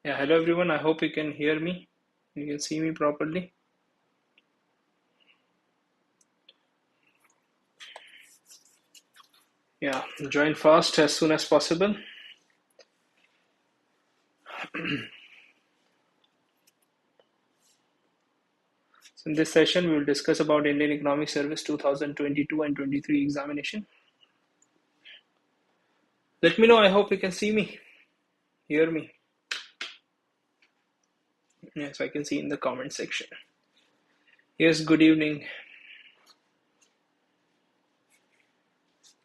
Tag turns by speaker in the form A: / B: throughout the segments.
A: Yeah, hello everyone. I hope you can hear me. You can see me properly. Yeah, join fast as soon as possible. So in this session, we will discuss about Indian Economic Service 2022 and 23 examination. Let me know. I hope you can see me, hear me. Yes, I can see in the comment section. Yes, good evening.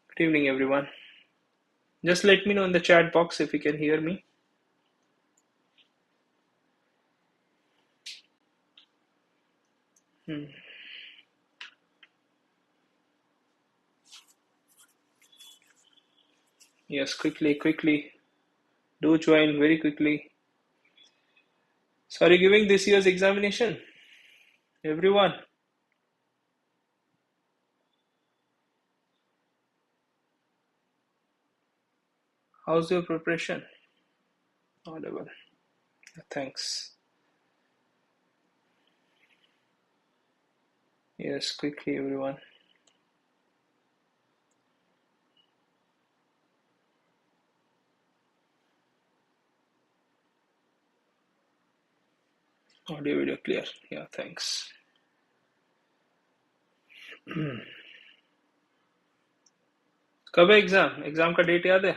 A: Good evening, everyone. Just let me know in the chat box if you can hear me. Yes, quickly. Do join very quickly. So are you giving this year's examination? Everyone? How's your preparation? Audible. Thanks. Yes, quickly, everyone. Audio video clear. Yeah, thanks. कब है exam? Exam का date याद है?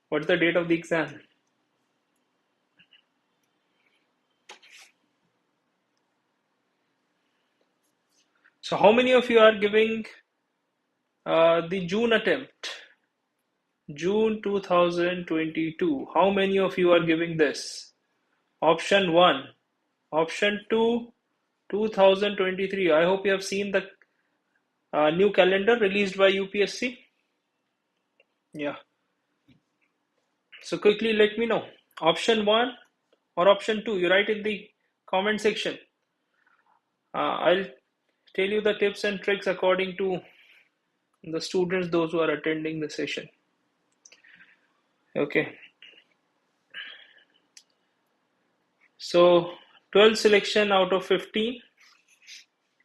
A: What's the date of the exam? So how many of you are giving the June attempt? June 2022. How many of you are giving this? Option 1. Option 2, 2023. I hope you have seen the new calendar released by UPSC. Yeah. So quickly let me know. Option 1 or option 2. You write in the comment section. I'll tell you the tips and tricks according to the students, those who are attending the session. Okay. So 12 selection out of 15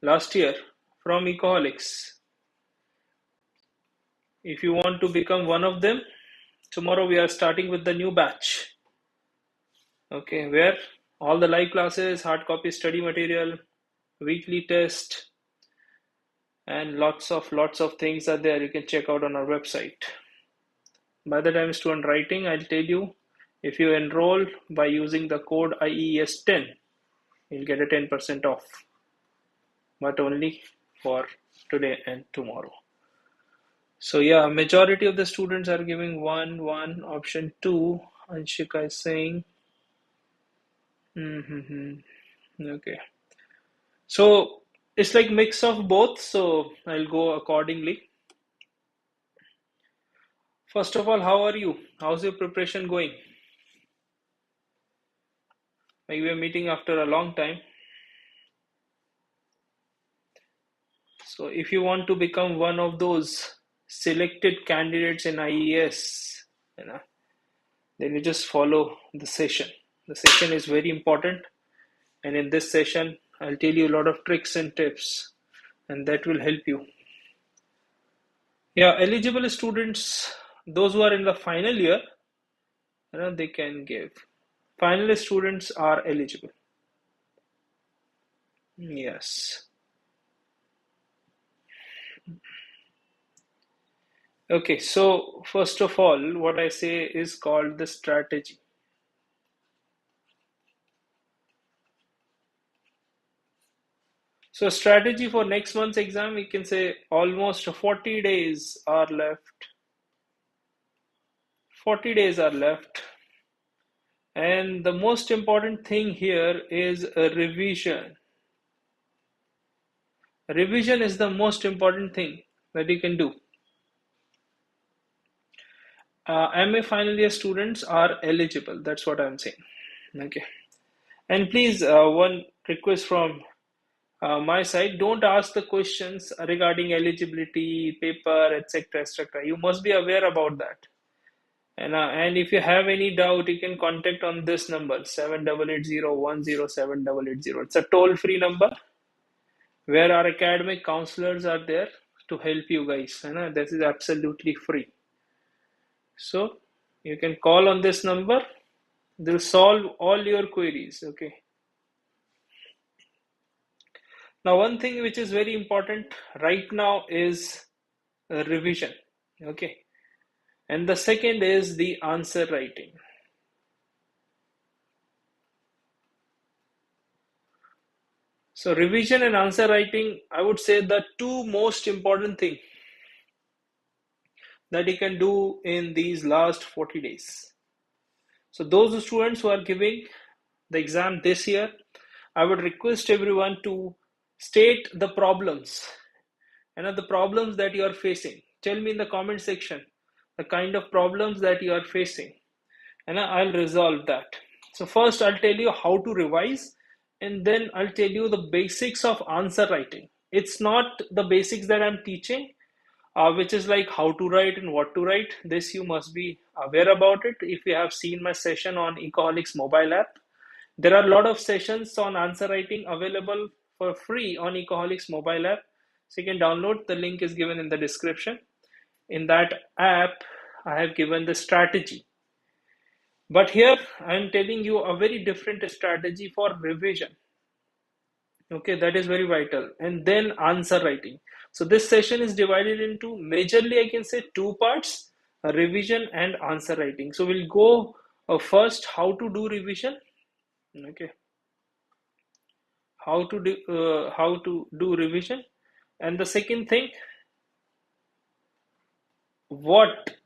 A: last year from Ecoholics. If you want to become one of them, tomorrow we are starting with the new batch. Okay, where all the live classes, hard copy study material, weekly test, and lots of things are there. You can check out on our website. By the time student writing, I'll tell you, if you enroll by using the code IES10, you'll get a 10% off, but only for today and tomorrow. So yeah, majority of the students are giving one, option 2. Anshika is saying, okay. So it's like mix of both, so I'll go accordingly. First of all, how are you? How's your preparation going? Like we are meeting after a long time. So if you want to become one of those selected candidates in IES, then you just follow the session. The session is very important, and in this session, I'll tell you a lot of tricks and tips, and that will help you. Yeah, eligible students, those who are in the final year, they can give. Final students are eligible. Yes. Okay, so first of all, what I say is called the strategy. So strategy for next month's exam, we can say almost 40 days are left. 40 days are left. And the most important thing here is a revision. Revision is the most important thing that you can do. MA final year students are eligible. That's what I'm saying. Okay. And please, one request from my side, don't ask the questions regarding eligibility, paper, etc., etc. You must be aware about that. And if you have any doubt, you can contact on this number 7880107880. It's a toll-free number where our academic counselors are there to help you guys. This is absolutely free. So you can call on this number. They'll solve all your queries. Okay. Now, one thing which is very important right now is revision. Okay. And the second is the answer writing. So revision and answer writing, I would say the two most important thing that you can do in these last 40 days. So those students who are giving the exam this year, I would request everyone to state the problems and the problems that you are facing. Tell me in the comment section the kind of problems that you are facing, and I'll resolve that. So first I'll tell you how to revise, and then I'll tell you the basics of answer writing. It's not the basics that I'm teaching, which is like how to write and what to write. This you must be aware about it. If you have seen my session on Ecoholics mobile app, there are a lot of sessions on answer writing available for free on Ecoholics mobile app. So you can download. The link is given in the description. In that app, I have given the strategy. But here I am telling you a very different strategy for revision. Okay, that is very vital. And then answer writing. So this session is divided into majorly, I can say, two parts: revision and answer writing. So we'll go first how to do revision. Okay, how to do revision, and the second thing, what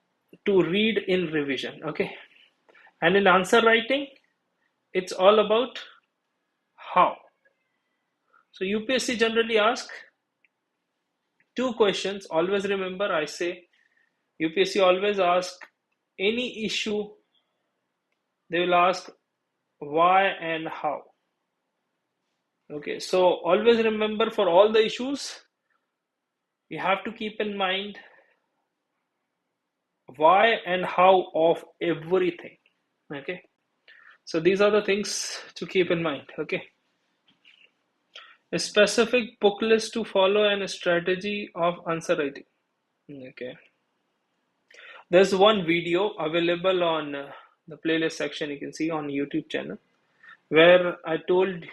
A: to read in revision. Okay, and in answer writing, it's all about how. So UPSC generally asks two questions. Always remember, I say UPSC always asks any issue, they will ask why and how. Okay, so always remember, for all the issues, you have to keep in mind why and how of everything. Okay, so these are the things to keep in mind. Okay, a specific book list to follow and a strategy of answer writing. Okay, there's one video available on the playlist section, you can see on YouTube channel, where I told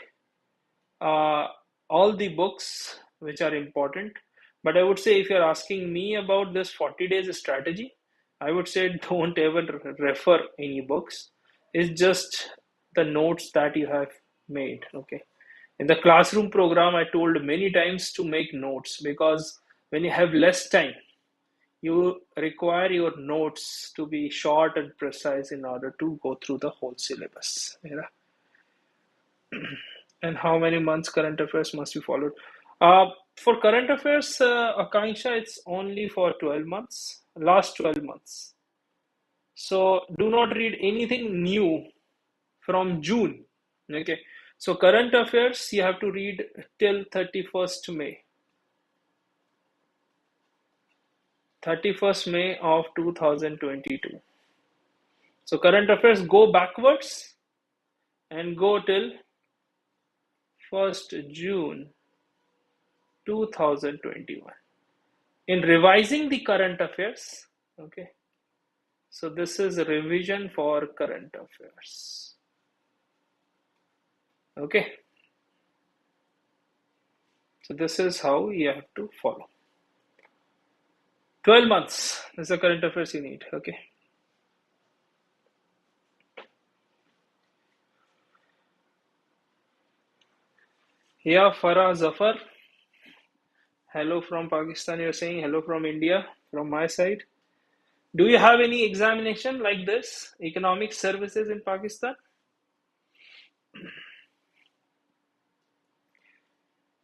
A: uh, all the books which are important. But I would say, if you're asking me about this 40 days strategy, I would say don't ever refer any books. It's just the notes that you have made. Okay. In the classroom program, I told many times to make notes, because when you have less time, you require your notes to be short and precise in order to go through the whole syllabus. Yeah. And how many months current affairs must be followed? For current affairs, Akanksha, it's only for 12 months, last 12 months. So do not read anything new from June. Okay. So current affairs, you have to read till 31st May. 31st May of 2022. So current affairs, go backwards and go till 1st June 2021. In revising the current affairs, okay, so this is a revision for current affairs. Okay, so this is how you have to follow. 12 months is the current affairs you need. Okay. Yeah, Farah Zafar. Hello from Pakistan. You're saying hello from India from my side. Do you have any examination like this, economic services in Pakistan?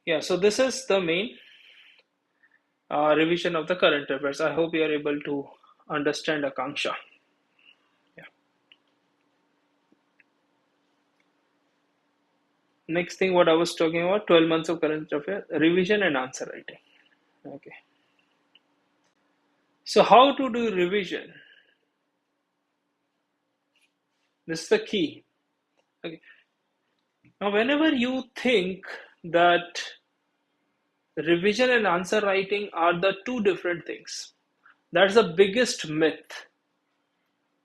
A: Yeah, so this is the main revision of the current affairs. I hope you are able to understand, Akanksha. Yeah. Next thing, what I was talking about, 12 months of current affairs, revision and answer writing. Okay. So how to do revision? This is the key. Okay. Now, whenever you think that revision and answer writing are the two different things, that's the biggest myth.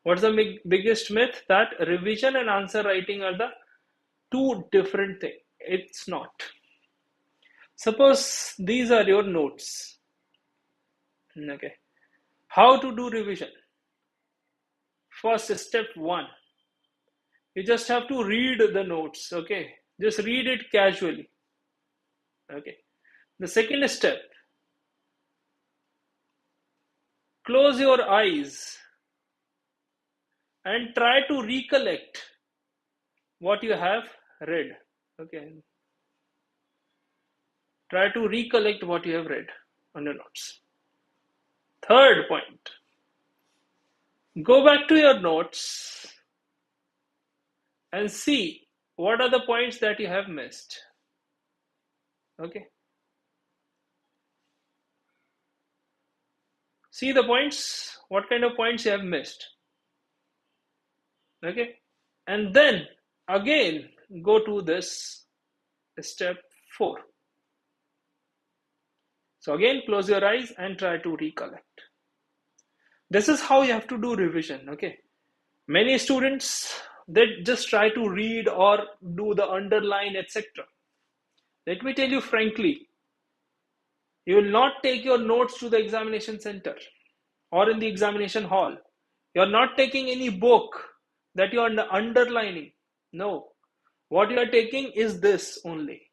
A: What's the biggest myth? That revision and answer writing are the two different things. It's not. Suppose these are your notes. Okay. How to do revision? First, step 1. You just have to read the notes. Okay. Just read it casually. Okay. The second step, close your eyes and try to recollect what you have read. Okay. Try to recollect what you have read on your notes. Third point, go back to your notes and see what are the points that you have missed. Okay. See the points, what kind of points you have missed. Okay. And then again go to this step 4. So again, close your eyes and try to recollect. This is how you have to do revision. Okay. Many students, they just try to read or do the underline, etc. Let me tell you frankly, you will not take your notes to the examination center or in the examination hall. You are not taking any book that you are underlining. No. What you are taking is this only.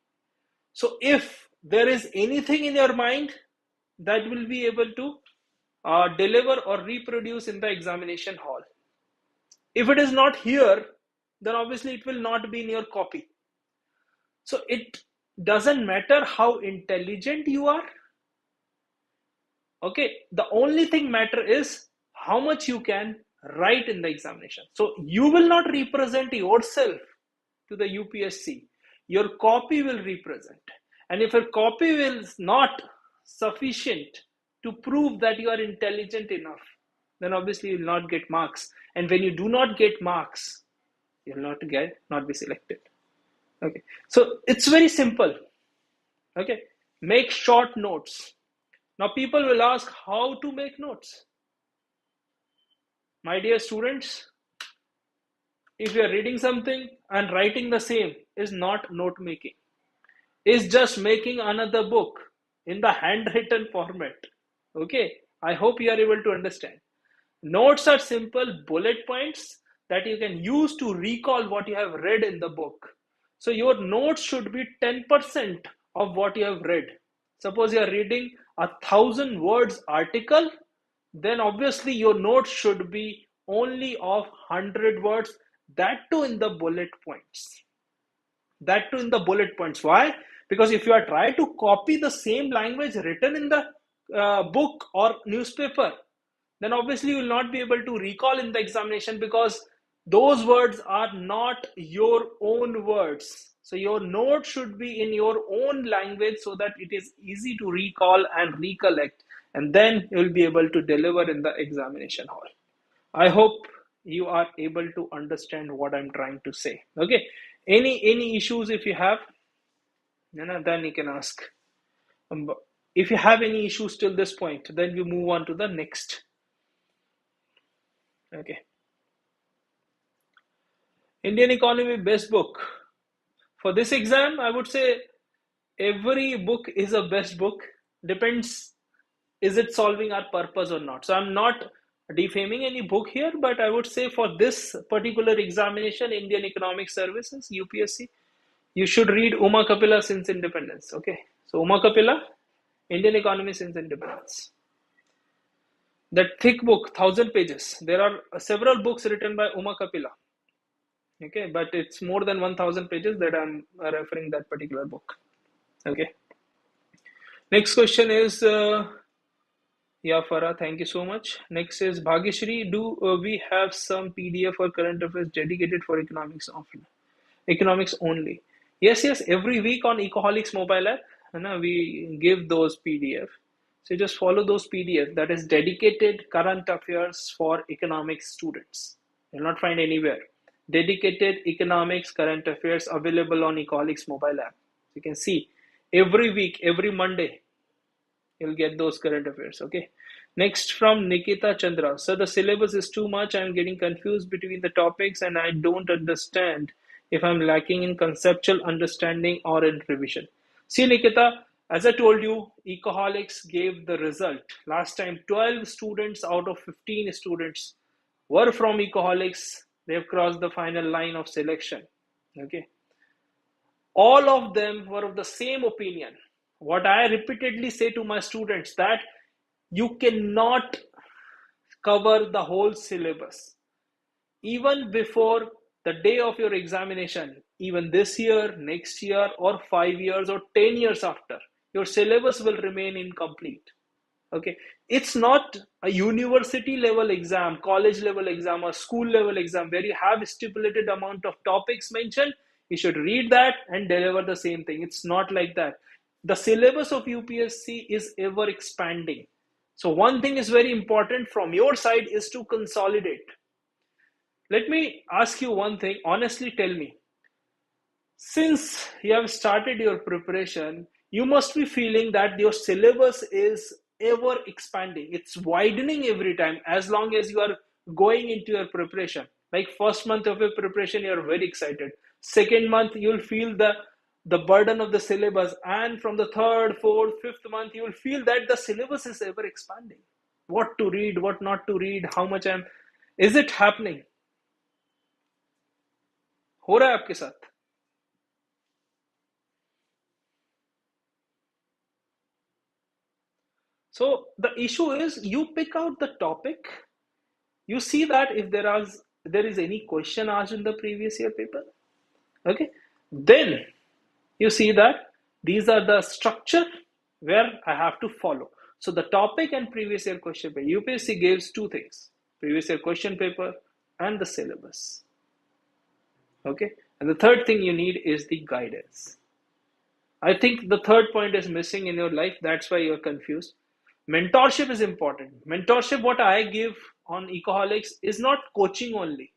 A: So if there is anything in your mind that will be able to deliver or reproduce in the examination hall. If it is not here, then obviously it will not be in your copy. So it doesn't matter how intelligent you are. Okay, the only thing matter is how much you can write in the examination. So you will not represent yourself to the UPSC. Your copy will represent. And if your copy is not sufficient to prove that you are intelligent enough, then obviously you will not get marks. And when you do not get marks, you will not be selected. Okay, so it's very simple. Okay, make short notes. Now people will ask how to make notes. My dear students, if you are reading something and writing the same is not note making. Is just making another book in the handwritten format. Okay, I hope you are able to understand. Notes are simple bullet points that you can use to recall what you have read in the book. So your notes should be 10% of what you have read. Suppose you are reading 1,000 words article, then obviously your notes should be only of 100 words, that too in the bullet points. That too in the bullet points. Why? Because if you are trying to copy the same language written in the book or newspaper, then obviously you will not be able to recall in the examination because those words are not your own words. So your note should be in your own language so that it is easy to recall and recollect, and then you will be able to deliver in the examination hall. I hope you are able to understand what I'm trying to say. Okay, any issues if you have, then you can ask. If you have any issues till this point, then we move on to the next. Okay. Indian Economy best book. For this exam, I would say every book is a best book. Depends, is it solving our purpose or not? So I'm not defaming any book here, but I would say for this particular examination, Indian Economic Services, UPSC, you should read Uma Kapila Since Independence. Okay, so Uma Kapila, Indian Economy Since Independence. That thick book, 1,000 pages. There are several books written by Uma Kapila. Okay, but it's more than 1,000 pages that I'm referring that particular book. Okay. Next question is, yeah, Farah, thank you so much. Next is Bhagyashri, do we have some PDF or current affairs dedicated for economics only? Yes, every week on Ecoholics mobile app, we give those PDF. So just follow those PDF, that is dedicated current affairs for economics students. You'll not find anywhere. dedicated economics current affairs available on Ecoholics mobile app. You can see every week, every Monday, you'll get those current affairs. Okay. Next from Nikita Chandra. So the syllabus is too much. I'm getting confused between the topics and I don't understand if I'm lacking in conceptual understanding or in revision. See, Nikita, as I told you, Ecoholics gave the result. Last time, 12 students out of 15 students were from Ecoholics. They have crossed the final line of selection. Okay. All of them were of the same opinion. What I repeatedly say to my students that you cannot cover the whole syllabus. Even before the day of your examination, even this year, next year, or 5 years, or 10 years after, your syllabus will remain incomplete. Okay, it's not a university level exam, college level exam, or school level exam where you have a stipulated amount of topics mentioned. You should read that and deliver the same thing. It's not like that. The syllabus of UPSC is ever expanding. So one thing is very important from your side is to consolidate. Let me ask you one thing. Honestly, tell me. Since you have started your preparation, you must be feeling that your syllabus is ever expanding. It's widening every time as long as you are going into your preparation. Like first month of your preparation, you're very excited. Second month, you'll feel the burden of the syllabus. And from the third, fourth, fifth month, you'll feel that the syllabus is ever expanding. What to read, what not to read, how much is it happening? हो रहा है आपके साथ? So the issue is you pick out the topic, you see that if there is any question asked in the previous year paper, okay, then you see that these are the structure where I have to follow. So the topic and previous year question paper, UPSC gives two things, previous year question paper and the syllabus. Okay, and the third thing you need is the guidance. I think the third point is missing in your life. That's why you're confused. Mentorship is important. Mentorship, what I give on Ecoholics is not coaching only.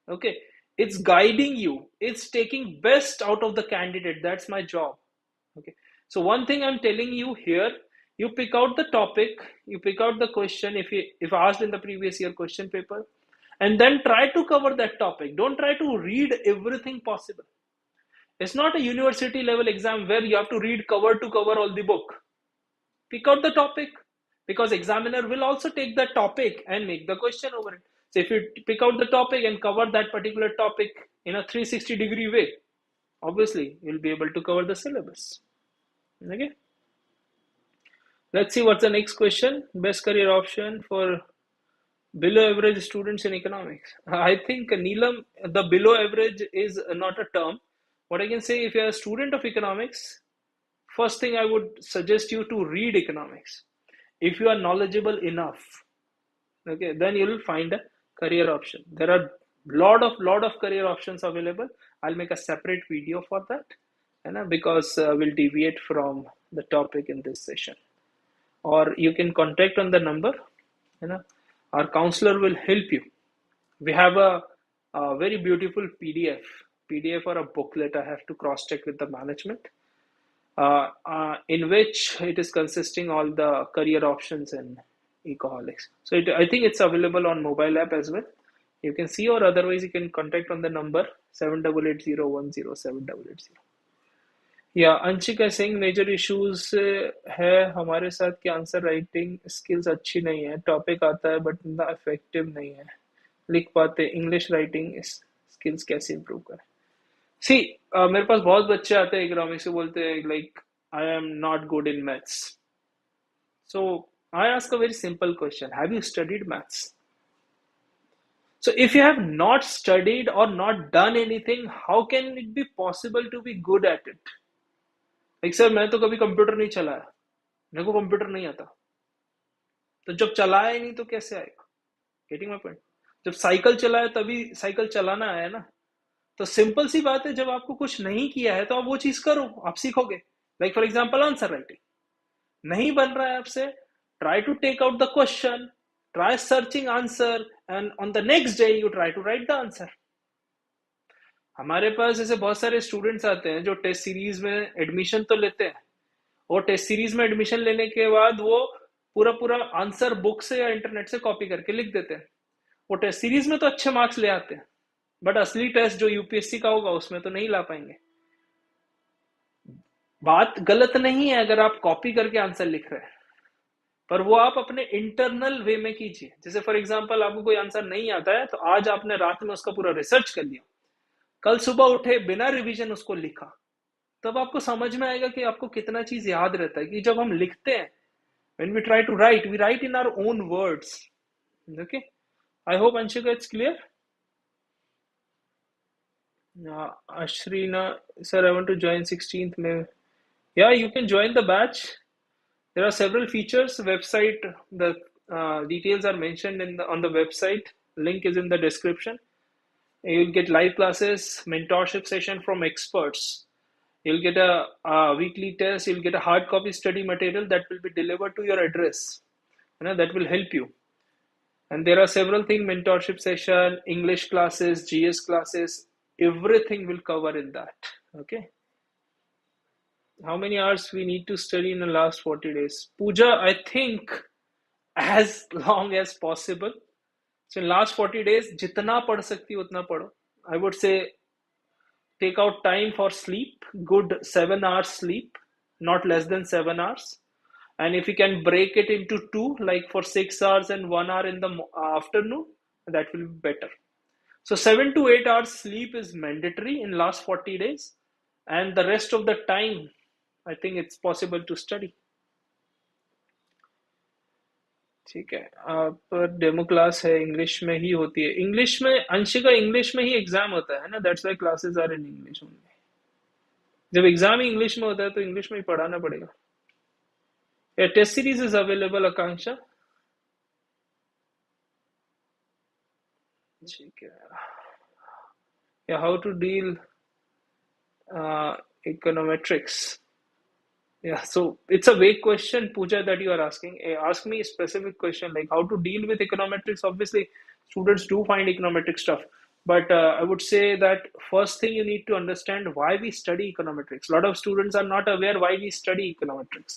A: Okay, it's guiding you. It's taking best out of the candidate. That's my job. Okay, so one thing I'm telling you here, you pick out the topic, you pick out the question if asked in the previous year question paper, and then try to cover that topic. Don't try to read everything possible. It's not a university level exam where you have to read cover to cover all the book. Pick out the topic, because examiner will also take that topic and make the question over it. So if you pick out the topic and cover that particular topic in a 360-degree way, obviously you'll be able to cover the syllabus. Okay. Let's see what's the next question. Best career option for below average students in economics. I think Neelam, the below average is not a term. What I can say, if you're a student of economics, first thing I would suggest you to read economics. If you are knowledgeable enough, okay, then you will find a career option. There are lot of career options available. I'll make a separate video for that, because we'll deviate from the topic in this session. Or you can contact on the number. Our counselor will help you. We have a very beautiful PDF or a booklet. I have to cross check with the management. In which it is consisting all the career options in Ecoholics. So I think it's available on mobile app as well. You can see, or otherwise you can contact on the number 7880107880. Yeah, Anshika is saying major issues है हमारे साथ कि answer writing skills अच्छी नहीं है, topic आता है but इतना इफेक्टिव नहीं है, लिख पाते इंग्लिश राइटिंग स्किल्स कैसे इंप्रूव करें. सी मेरे पास बहुत बच्चे आते हैं इकोनॉमिक्स से, बोलते हैं like I am not good in maths. So I ask a very simple question, have you studied maths? So if you have not studied or not done anything, how can it be possible to be good at it? Like sir मैं तो कभी computer नहीं चलाया, मेरे को computer नहीं आता. तो जब चलाया ही नहीं तो कैसे आएगा? Getting my point? जब साइकिल चलाया तभी साइकिल चलाना आया ना. तो सिंपल सी बात है, जब आपको कुछ नहीं किया है तो आप वो चीज करो, आप सीखोगे. Like for example answer writing नहीं बन रहा है आपसे, try to take out the question, try searching answer, and on the next day you try to write the answer. हमारे पास ऐसे बहुत सारे स्टूडेंट्स आते हैं जो टेस्ट सीरीज में एडमिशन तो लेते हैं, और टेस्ट सीरीज में एडमिशन लेने के बाद वो पूरा पूरा आंसर बुक से या इंटरनेट से कॉपी करके लिख देते हैं। वो टेस्ट सीरीज में तो अच्छे मार्क्स ले आते हैं, बट असली टेस्ट जो यूपीएससी का होगा उसमें तो नहीं ला पाएंगे। बात गलत नहीं है अगर आप कॉपी करके आंसर लिख रहे हैं, पर वो आप अपने इंटरनल वे में कीजिए। जैसे फॉर एग्जांपल आपको कोई आंसर नहीं आता है, तो आज आपने रात में उसका पूरा रिसर्च कर लिया, कल सुबह उठे बिना रिवीजन उसको लिखा, तब आपको समझ में आएगा कि आपको कितना चीज याद रहता है। कि जब हम लिखते हैं, when we try to write, we write in our own words. Okay, I hope Anshika it's clear. Ashrina, sir, I want to join 16th May. Yeah, you can join the batch. There are several features. Website, the details are mentioned on the website. Link is in the description. You'll get live classes, mentorship session from experts. You'll get a weekly test. You'll get a hard copy study material that will be delivered to your address. That will help you. And there are several things: mentorship session, English classes, GS classes. Everything will cover in that. Okay. How many hours we need to study in the last 40 days? Pooja, I think as long as possible. So in last 40 days, जितना पढ़ सकती हो उतना पढ़ो. I would say take out time for sleep, good 7 hours sleep, not less than 7 hours. And if you can break it into two, like for 6 hours and 1 hour in the afternoon, that will be better. So 7 to 8 hours sleep is mandatory in last 40 days. And the rest of the time, I think it's possible to study. ठीक है, आप demo class है English में ही होती है। English में Anshika, English में ही exam होता है ना, that's why classes are in English only. जब एग्जाम ही इंग्लिश में होता है तो इंग्लिश में ही पढ़ाना पड़ेगा। या test series is available Akanksha. ठीक है, या how to deal econometrics. Yeah, so it's a vague question, Pooja, that you are asking. Ask me a specific question like how to deal with econometrics. Obviously, students do find econometric stuff, but I would say that first thing you need to understand why we study econometrics. A lot of students are not aware why we study econometrics.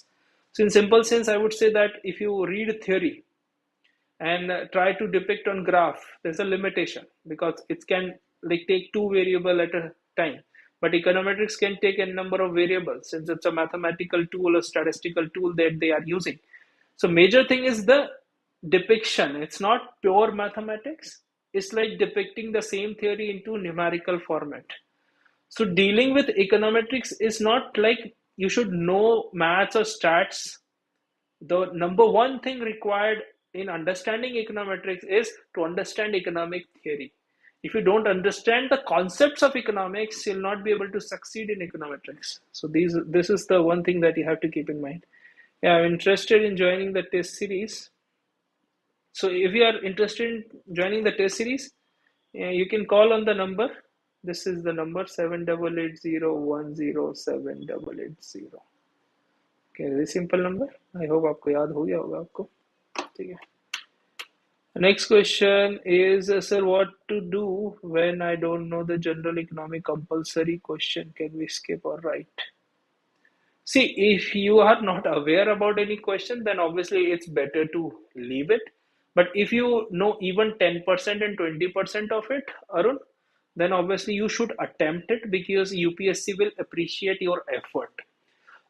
A: So in simple sense, I would say that if you read theory and try to depict on graph, there's a limitation because it can like take two variable at a time. But econometrics can take a number of variables since it's a mathematical tool, a statistical tool that they are using. So major thing is the depiction. It's not pure mathematics. It's like depicting the same theory into numerical format. So dealing with econometrics is not like you should know maths or stats. The number one thing required in understanding econometrics is to understand economic theory. If you don't understand the concepts of economics, you'll not be able to succeed in econometrics. So this is the one thing that you have to keep in mind. Yeah, I'm interested in joining the test series. So if you are interested in joining the test series, you can call on the number. This is the number 7880107880. Okay, very simple number. I hope आपको याद हो गया होगा आपको. ठीक है. Next question is, sir, what to do when I don't know the general economic compulsory question? Can we skip or write? See, if you are not aware about any question, then obviously it's better to leave it. But if you know even 10% and 20% of it, Arun, then obviously you should attempt it because UPSC will appreciate your effort.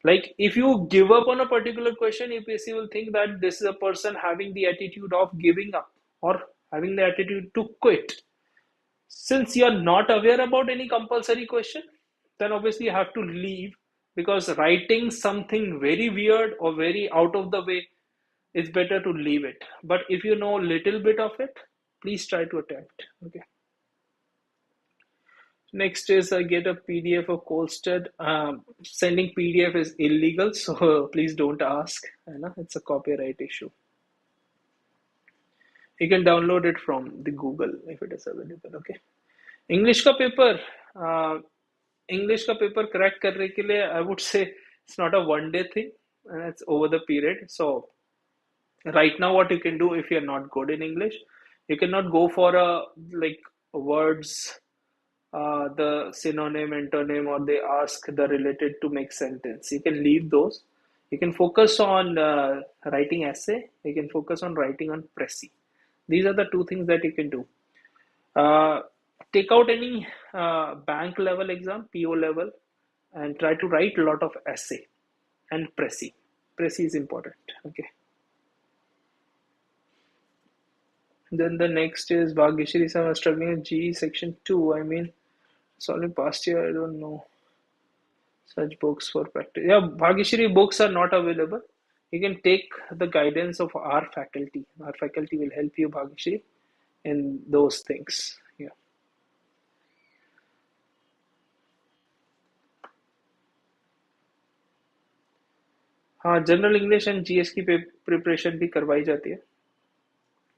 A: Like if you give up on a particular question, UPSC will think that this is a person having the attitude of giving up or having the attitude to quit. Since you are not aware about any compulsory question, then obviously you have to leave because writing something very weird or very out of the way, it's better to leave it. But if you know a little bit of it, please try to attempt. Okay. Next is get a PDF of Colstead. Sending PDF is illegal, so please don't ask. It's a copyright issue. You can download it from the Google if it is available. Okay. English का paper crack करने के लिए, I would say it's not a one-day thing, and it's over the period. So right now, what you can do if you're not good in English, you cannot go for a like words the synonym, antonym, or they ask the related to make sentence. You can leave those. You can focus on writing essay. You can focus on writing on Prezi. These are the two things that you can do. Uh, Take out any bank level exam, PO level, and try to write a lot of essay and Prezi. Prezi is important. Okay. Then the next is Bhagyashree Sam was struggling with GE section 2. I mean, it's only past year. I don't know such books for practice. Yeah, Bhagyashree books are not available. You can take the guidance of our faculty. Our faculty will help you, Bhagyashree, in those things. Yeah. हाँ, general English and GS की preparation भी करवाई जाती है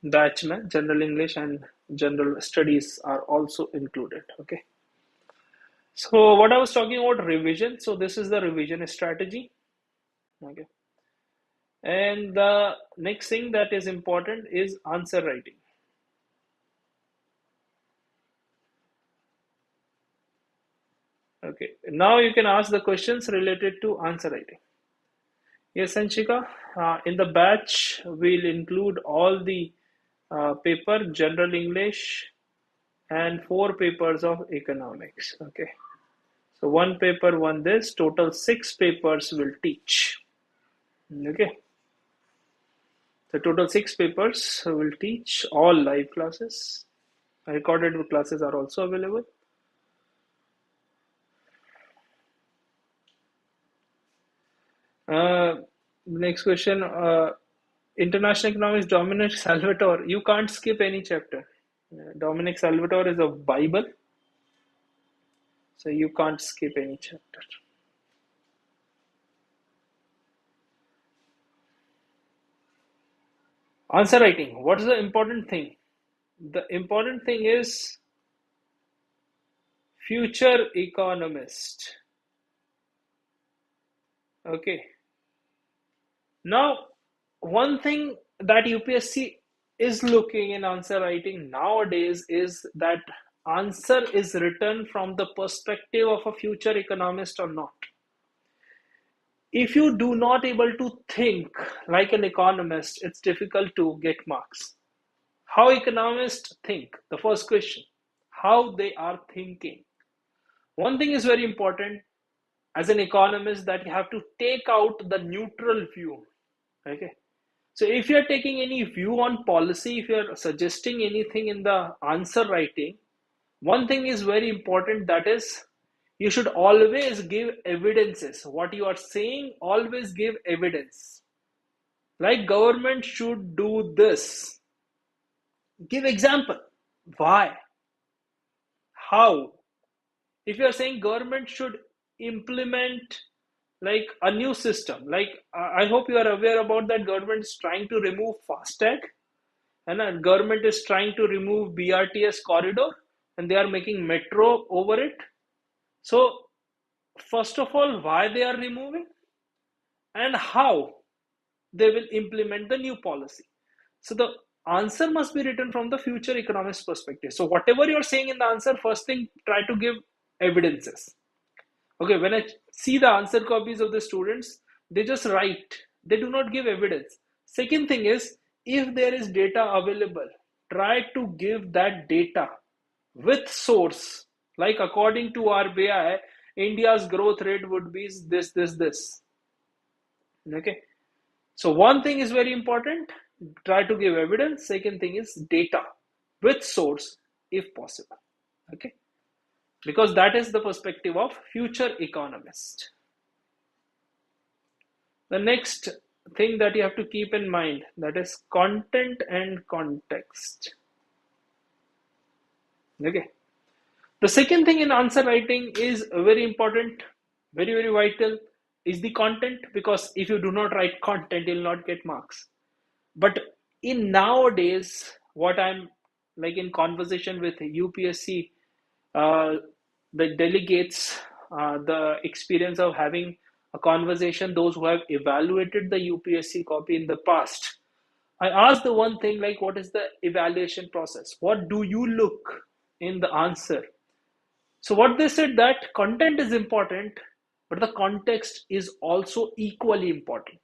A: batch में. General English and general studies are also included. Okay. So what I was talking about revision. So this is the revision strategy. Okay. And the next thing that is important is answer writing. Okay. Now you can ask the questions related to answer writing. Yes, Sanchika. In the batch, we'll include all the paper, general English, and 4 papers of economics. Okay. So one paper, one this, total 6 papers will teach. Okay. The total 6 papers will teach all live classes. Recorded classes are also available. Next question. International Economics, Dominic Salvatore. You can't skip any chapter. Dominic Salvatore is a Bible. So you can't skip any chapter. Answer writing. What is the important thing? The important thing is future economist. Okay. Now, one thing that UPSC is looking in answer writing nowadays is that answer is written from the perspective of a future economist or not. If you do not able to think like an economist, it's difficult to get marks. How economists think? The first question, how they are thinking. One thing is very important as an economist, that you have to take out the neutral view. Okay. So if you're taking any view on policy, if you're suggesting anything in the answer writing, one thing is very important, that is you should always give evidences. What you are saying, always give evidence. Like government should do this. Give example. Why? How? If you are saying government should implement like a new system, like I hope you are aware about that government is trying to remove FASTag, and government is trying to remove BRTS corridor, and they are making metro over it. So first of all, why they are removing and how they will implement the new policy. So the answer must be written from the future economist perspective. So whatever you're saying in the answer, first thing, try to give evidences. Okay, when I see the answer copies of the students, they just write. They do not give evidence. Second thing is, if there is data available, try to give that data with source. Like according to RBI, India's growth rate would be this, this, this. Okay. So one thing is very important. Try to give evidence. Second thing is data with source if possible. Okay. Because that is the perspective of future economist. The next thing that you have to keep in mind, that is content and context. Okay. The second thing in answer writing is very important, very, very vital, is the content, because if you do not write content, you'll not get marks. But in nowadays, what I'm like in conversation with UPSC, the delegates, the experience of having a conversation, those who have evaluated the UPSC copy in the past, I asked the one thing, like, what is the evaluation process? What do you look in the answer? So what they said, that content is important, but the context is also equally important.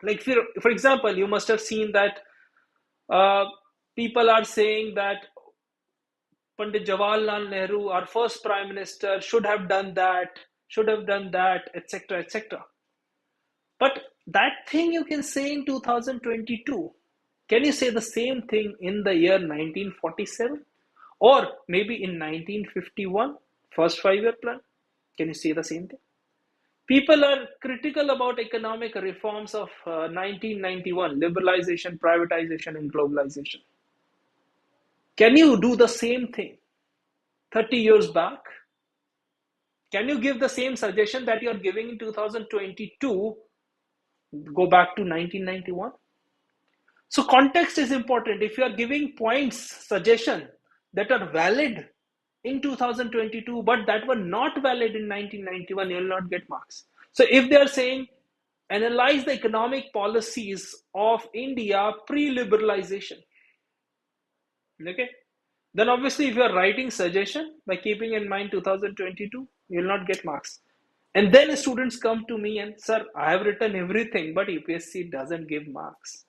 A: Like for example, you must have seen that uh, people are saying that Pandit Jawaharlal Nehru, our first prime minister, should have done that, etc., etc. But that thing you can say in 2022. Can you say the same thing in the year 1947? Or maybe in 1951, first 5-year plan? Can you say the same thing? People are critical about economic reforms of 1991, liberalization, privatization, and globalization. Can you do the same thing 30 years back? Can you give the same suggestion that you're giving in 2022, go back to 1991? So context is important. If you are giving points, suggestion that are valid in 2022, but that were not valid in 1991, you will not get marks. So if they are saying, analyze the economic policies of India pre-liberalization, okay, then obviously if you are writing suggestion by keeping in mind 2022, you will not get marks. And then students come to me and, sir, I have written everything, but UPSC doesn't give marks.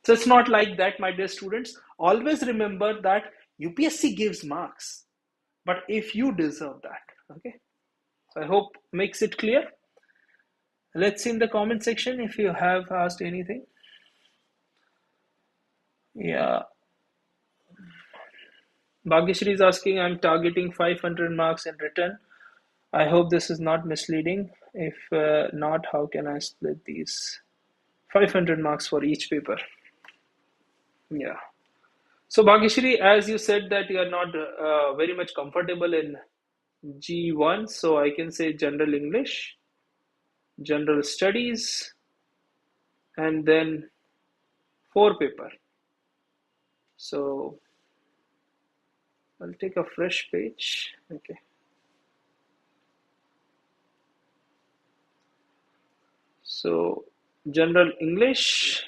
A: So it's not like that, my dear students. Always remember that UPSC gives marks, but if you deserve that, okay? So I hope makes it clear. Let's see in the comment section if you have asked anything. Yeah. Bhagyashri is asking, I'm targeting 500 marks in written. I hope this is not misleading. If not, how can I split these? 500 marks for each paper. Yeah. So Bhagyashri, as you said that you are not very much comfortable in G1, so I can say general English, general studies, and then 4 paper. So I'll take a fresh page. Okay. So general English,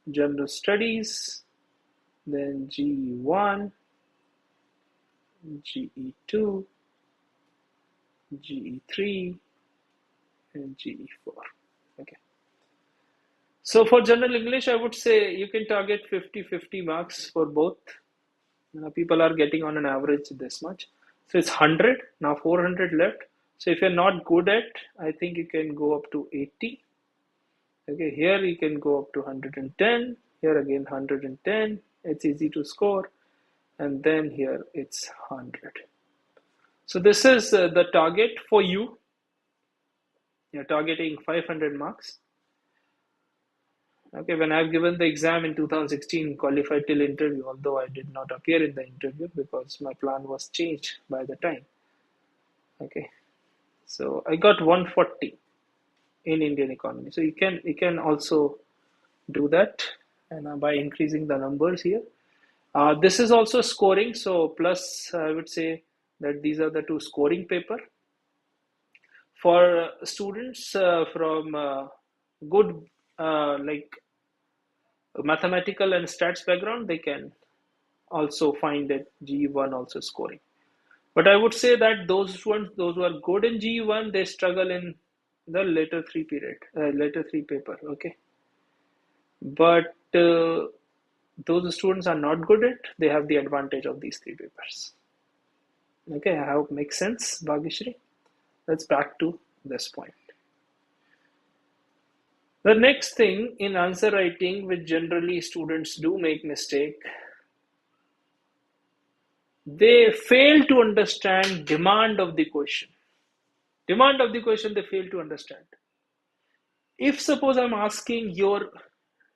A: general studies, then GE1, GE2, GE3, and GE4. Okay. So for general English, I would say you can target 50-50 marks for both. People are getting on an average this much. So it's 100, now 400 left. So if you're not good at, I think you can go up to 80. Okay, here you can go up to 110, here again 110, it's easy to score. And then here it's 100. So this is the target for you. You're targeting 500 marks. Okay, when I've given the exam in 2016, qualified till interview, although I did not appear in the interview because my plan was changed by the time. Okay, so I got 140 in Indian economy. So you can also do that, and by increasing the numbers here. This is also scoring. So plus, I would say that these are the 2 scoring paper for students from good like mathematical and stats background. They can also find that G1 also scoring. But I would say that those students, those who are good in G1, they struggle in the later 3 period, later 3 paper. Okay, but those students are not good at, they have the advantage of these 3 papers. Okay, I hope makes sense, Bhagyashri. Let's back to this point. The next thing in answer writing, which generally students do make mistake, they fail to understand demand of the question. Demand of the question they fail to understand. If suppose I'm asking your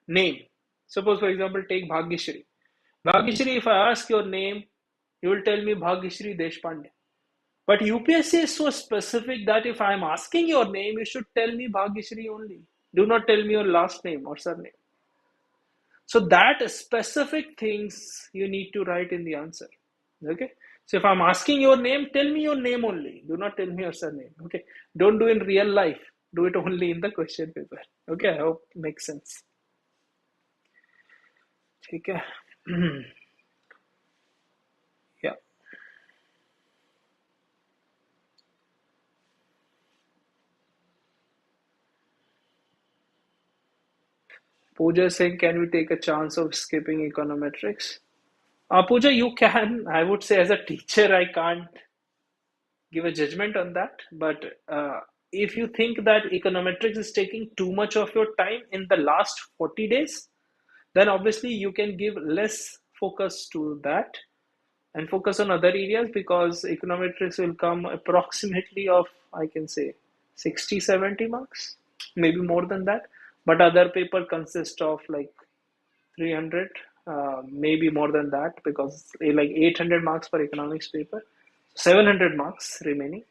A: name, suppose for example take Bhagyashri. Bhagyashri, if I ask your name, you will tell me Bhagyashri Deshpande. But UPSC is so specific that if I'm asking your name, you should tell me Bhagyashri only. Do not tell me your last name or surname. So that specific things you need to write in the answer. Okay. So if I'm asking your name, tell me your name only. Do not tell me your surname. Okay. Don't do in real life. Do it only in the question paper. Okay. I hope it makes sense. Okay. Yeah. Pooja is saying, can we take a chance of skipping econometrics? Pooja, you can. I would say as a teacher, I can't give a judgment on that. But if you think that econometrics is taking too much of your time in the last 40 days, then obviously you can give less focus to that and focus on other areas, because econometrics will come approximately of, I can say, 60, 70 marks, maybe more than that. But other paper consist of like 300, maybe more than that, because like 800 marks per economics paper, 700 marks remaining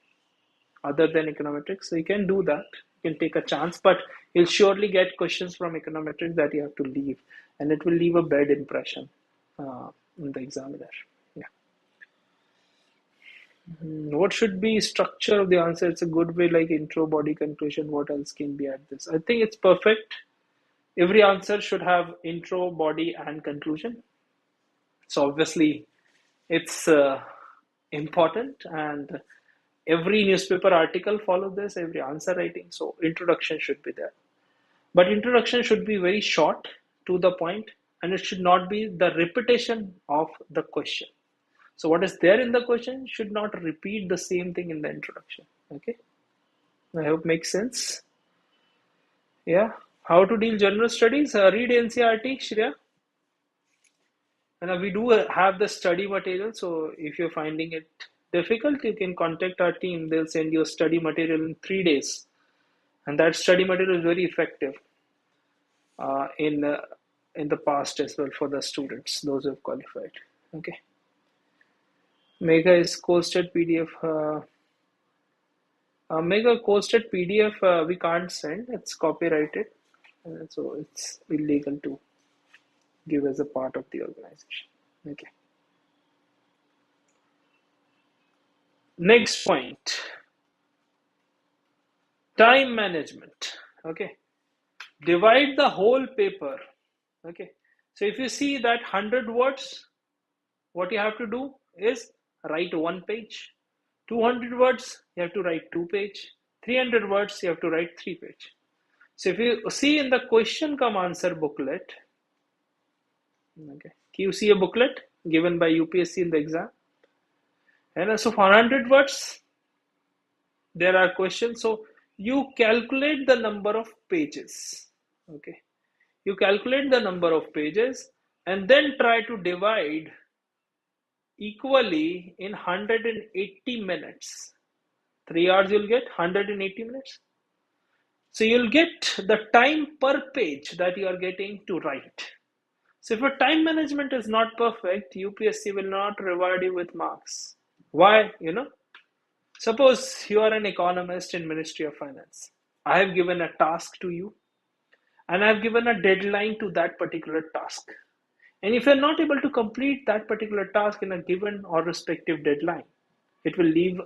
A: other than econometrics. So you can do that. You can take a chance, but you'll surely get questions from econometrics that you have to leave, and it will leave a bad impression in the examiner. Yeah. What should be structure of the answer? It's a good way, like intro, body, conclusion. What else can be at this? I think it's perfect. Every answer should have intro, body, and conclusion. So obviously, it's important, and every newspaper article follow this, every answer writing. So introduction should be there, but introduction should be very short, to the point, and it should not be the repetition of the question. So what is there in the question should not repeat the same thing in the introduction. Okay, I hope makes sense. Yeah. How to deal general studies? Read NCERT, Shreya. And we do have the study material, so if you're finding it difficult, you can contact our team. They'll send you a study material in 3 days, and that study material is very effective in the past as well for the students, those who have qualified. Okay. Mega is posted PDF. Mega posted PDF we can't send. It's copyrighted, so it's illegal to give as a part of the organization. Okay. Next point, time management. Okay, divide the whole paper. Okay, so if you see that 100 words, what you have to do is write 1 page. 200 words, you have to write 2 page. 300 words, you have to write 3 page. So if you see in the question come answer booklet, okay, you see a booklet given by UPSC in the exam, and so for 100 words, there are questions. So you calculate the number of pages. Okay, you calculate the number of pages and then try to divide equally in 180 minutes. 3 hours you'll get 180 minutes. So you'll get the time per page that you are getting to write. So if your time management is not perfect, UPSC will not reward you with marks. Why? Suppose you are an economist in Ministry of Finance. I have given a task to you, and I have given a deadline to that particular task. And if you're not able to complete that particular task in a given or respective deadline, it will leave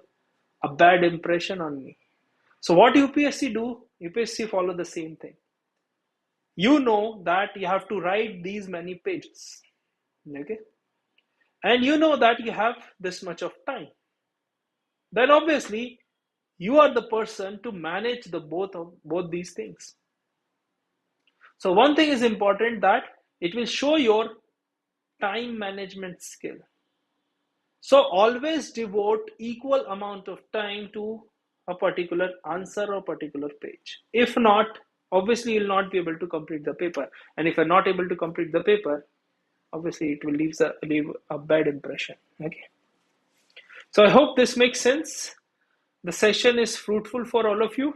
A: a bad impression on me. So what UPSC do? UPSC follow the same thing. You know that you have to write these many pages. Okay? And you know that you have this much of time. Then obviously you are the person to manage the both these things. So one thing is important, that it will show your time management skill. So always devote equal amount of time to a particular answer or particular page. If not, obviously you'll not be able to complete the paper. And if you're not able to complete the paper, obviously it will leave a bad impression. Okay. So I hope this makes sense. The session is fruitful for all of you.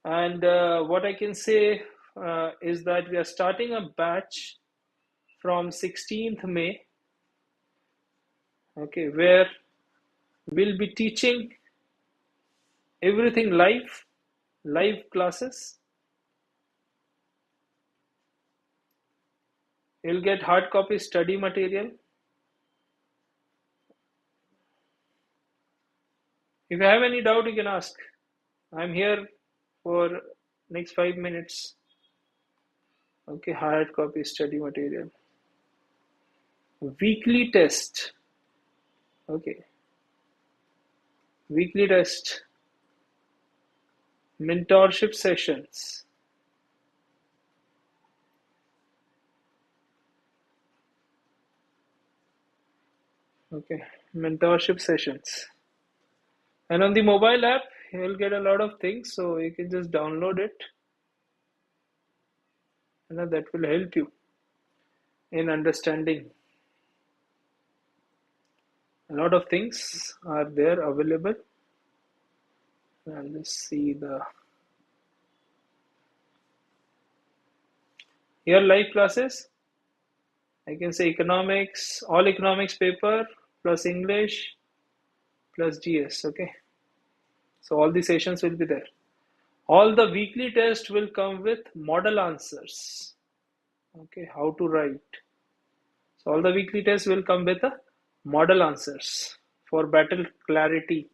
A: And what I can say is that we are starting a batch from 16th May, okay, where we'll be teaching everything live classes. You'll get hard copy study material. If you have any doubt, you can ask. I'm here for next 5 minutes. Okay, hard copy study material. Weekly test. Okay. Weekly test. Mentorship sessions. Okay, mentorship sessions. And on the mobile app, you'll get a lot of things, so you can just download it. That will help you in understanding. A lot of things are there available. And let's see the here live classes. I can say economics, all economics paper plus English plus GS. Okay, so all the sessions will be there. All the weekly tests will come with model answers. Okay, how to write. So all the weekly tests will come with the model answers for better clarity.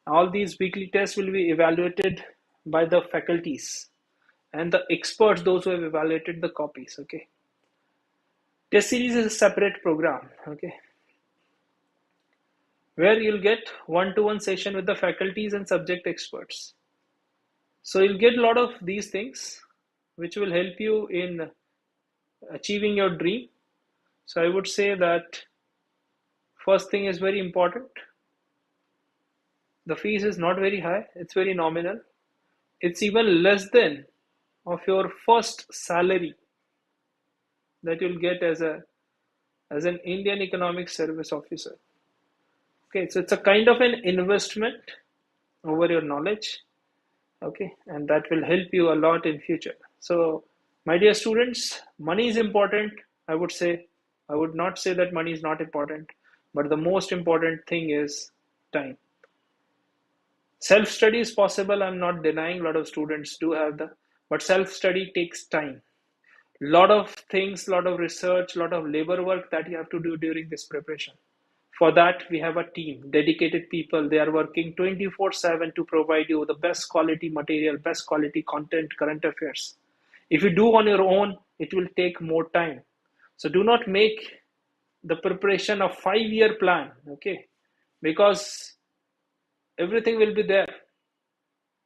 A: All these weekly tests will be evaluated by the faculties and the experts, those who have evaluated the copies. Okay, test series is a separate program. Okay, where you'll get one-to-one session with the faculties and subject experts. So you'll get a lot of these things which will help you in achieving your dream. So I would say that first thing is very important. The fees is not very high, it's very nominal. It's even less than of your first salary that you'll get as an Indian Economic Service officer. Okay, so it's a kind of an investment over your knowledge. Okay, and that will help you a lot in future. So my dear students, money is important. I would not say that money is not important, but the most important thing is time. Self-study is possible. I'm not denying a lot of students do have but self-study takes time. Lot of things, lot of research, lot of labor work that you have to do during this preparation. For that, we have a team, dedicated people. They are working 24/7 to provide you the best quality material, best quality content, current affairs. If you do on your own, it will take more time. So do not make the preparation a 5-year plan, okay? Because everything will be there.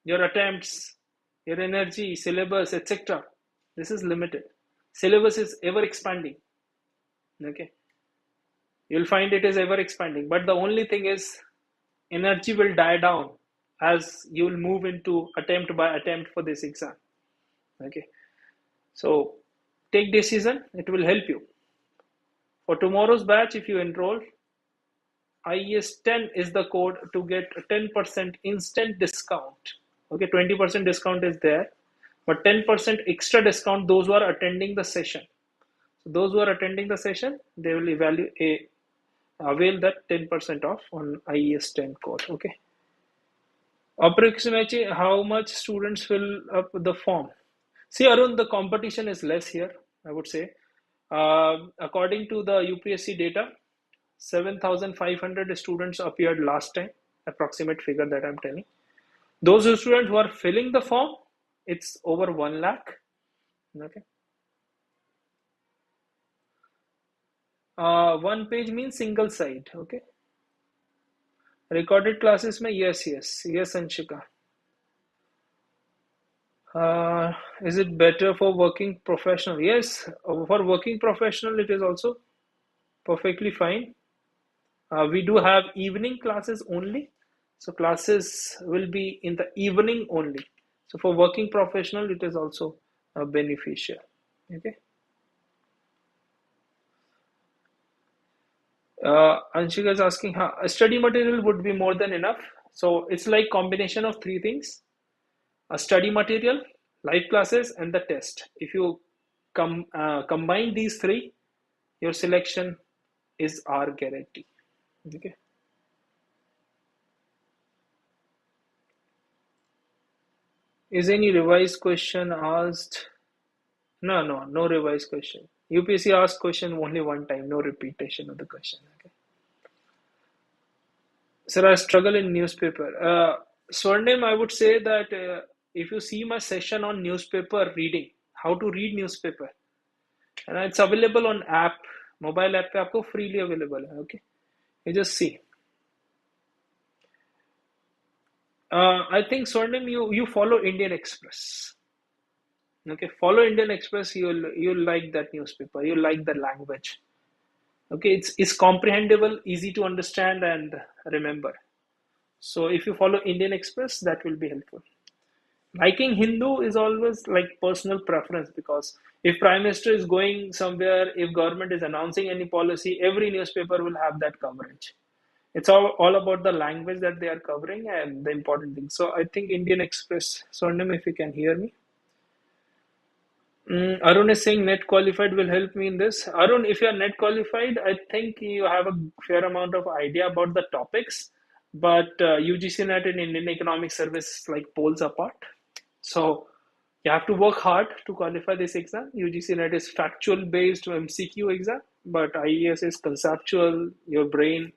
A: Your attempts, your energy, syllabus, etc. This is limited. Syllabus is ever expanding, okay? You'll find it is ever expanding, but the only thing is energy will die down as you will move into attempt by attempt for this exam. Okay, so take decision, it will help you. For tomorrow's batch, if you enroll, IES 10 is the code to get a 10% instant discount. Okay, 20% discount is there, but 10% extra discount those who are attending the session. So those who are attending the session, they will avail that 10% off on IES 10 code. Okay. Approximately how much students fill up the form? See, Arun, the competition is less here, I would say. According to the UPSC data, 7,500 students appeared last time, approximate figure that I'm telling. Those students who are filling the form, it's over 1 lakh. Okay. One page means single side. Okay. Recorded classes mein yes Anshika. Is it better for working professional? Yes, for working professional it is also perfectly fine. We do have evening classes only, so classes will be in the evening only. So for working professional it is also beneficial. Okay. Anshika is asking, a study material would be more than enough. So it's like combination of three things: a study material, live classes, and the test. If you combine these three, your selection is our guarantee. Okay. Is any revised question asked? No revised question. UPSC asked question only one time, no repetition of the question. Okay. Sir, I struggle in newspaper. Swarnim, I would say that if you see my session on newspaper reading, how to read newspaper, and it's available on app, mobile app पे आपको freely available है. Okay, you just see. I think Swarnim, you follow Indian Express. Okay, follow Indian Express. You'll like that newspaper. You like the language. Okay, it's comprehensible, easy to understand and remember. So if you follow Indian Express, that will be helpful. Liking Hindu is always like personal preference, because if Prime Minister is going somewhere, if government is announcing any policy, every newspaper will have that coverage. It's all about the language that they are covering and the important things. So I think Indian Express. Swarnim, if you can hear me. Arun is saying net qualified will help me in this. Arun, if you are net qualified, I think you have a fair amount of idea about the topics, but UGC NET and Indian Economic Service like poles apart. So you have to work hard to qualify this exam. UGC NET is factual based MCQ exam, but IES is conceptual. Your brain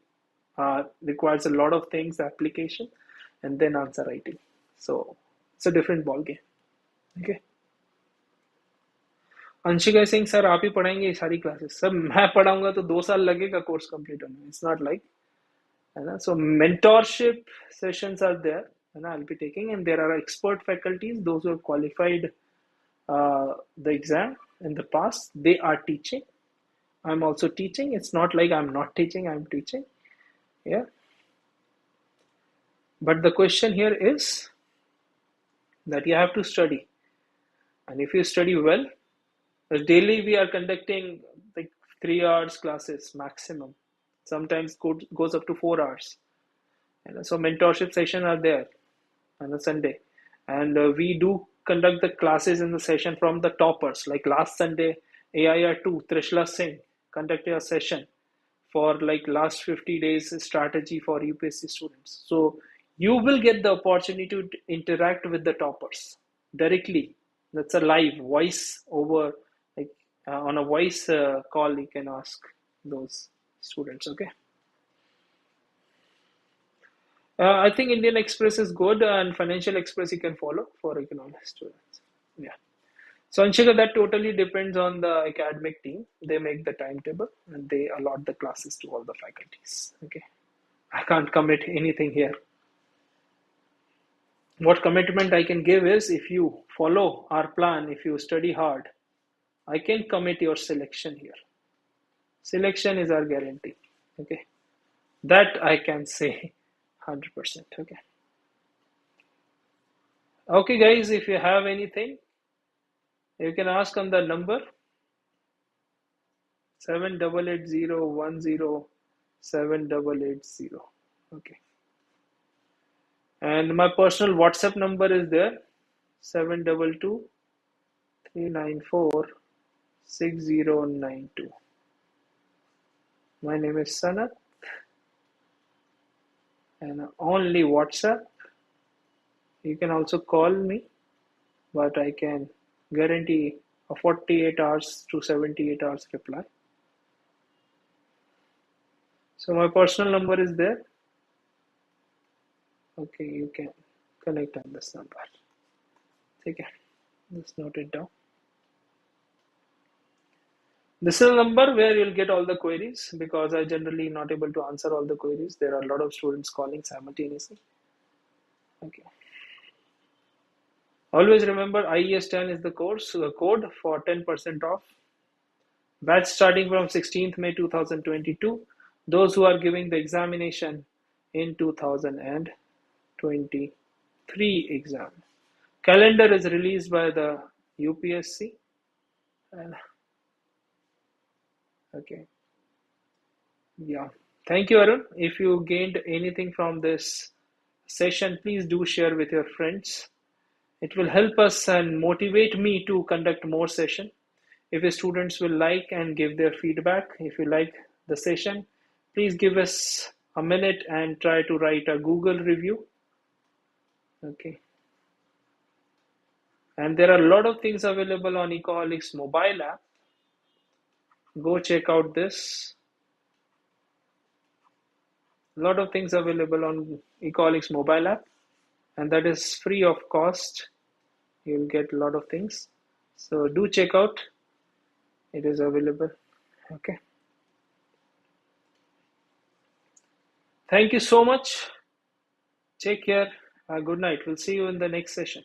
A: requires a lot of things, application, and then answer writing. So it's a different ball game. Okay. Anshika Singh sir आप ही पढ़ाएंगे ये सारी classes? Sir मैं पढ़ाऊंगा तो 2 साल लगेगा course complete होने में. इट्स नॉट लाइक, है ना. So mentorship sessions are there, है ना, I will be taking, and there are expert faculties, those who have qualified the exam in the past. They are teaching. I'm also teaching. It's not like I'm not teaching, I'm teaching. Yeah. But the question here is that you have to study. And if you study well, daily we are conducting like 3 hours classes maximum. Sometimes goes up to 4 hours. And so mentorship sessions are there on a Sunday. And we do conduct the classes in the session from the toppers. Like last Sunday, AIR2, Trishla Singh conducted a session for like last 50 days strategy for UPSC students. So you will get the opportunity to interact with the toppers directly. That's a live voice over, like on a voice call you can ask those students. Okay. I think Indian Express is good, and Financial Express you can follow for economics students. Yeah. So Anshika, that totally depends on the academic team. They make the timetable and they allot the classes to all the faculties. Okay. I can't commit anything here. What commitment I can give is, if you follow our plan, if you study hard, I can commit your selection here. Selection is our guarantee. Okay. That I can say 100%. Okay. Okay, guys, if you have anything, you can ask on the number 7880107880. Okay. And my personal WhatsApp number is there, 722-394-6092. My name is Sanat, and only WhatsApp. You can also call me, but I can guarantee a 48 hours to 78 hours reply. So my personal number is there. Okay, you can connect on this number. Okay, just note it down. This is a number where you'll get all the queries, because I generally not able to answer all the queries. There are a lot of students calling simultaneously. Okay. Always remember, IES 10 is the code for 10% off. Batch starting from 16th May 2022. Those who are giving the examination in 2023 exam. Calendar is released by the UPSC. Okay. Yeah. Thank you, Arun. If you gained anything from this session, please do share with your friends. It will help us and motivate me to conduct more session. If the students will like and give their feedback, if you like the session, please give us a minute and try to write a Google review. Okay. And there are a lot of things available on Ecoholics mobile app. Go check out this. A lot of things available on Ecoholics mobile app, and that is free of cost. You'll get a lot of things. So do check out. It is available. Okay. Thank you so much. Take care. Good night. We'll see you in the next session.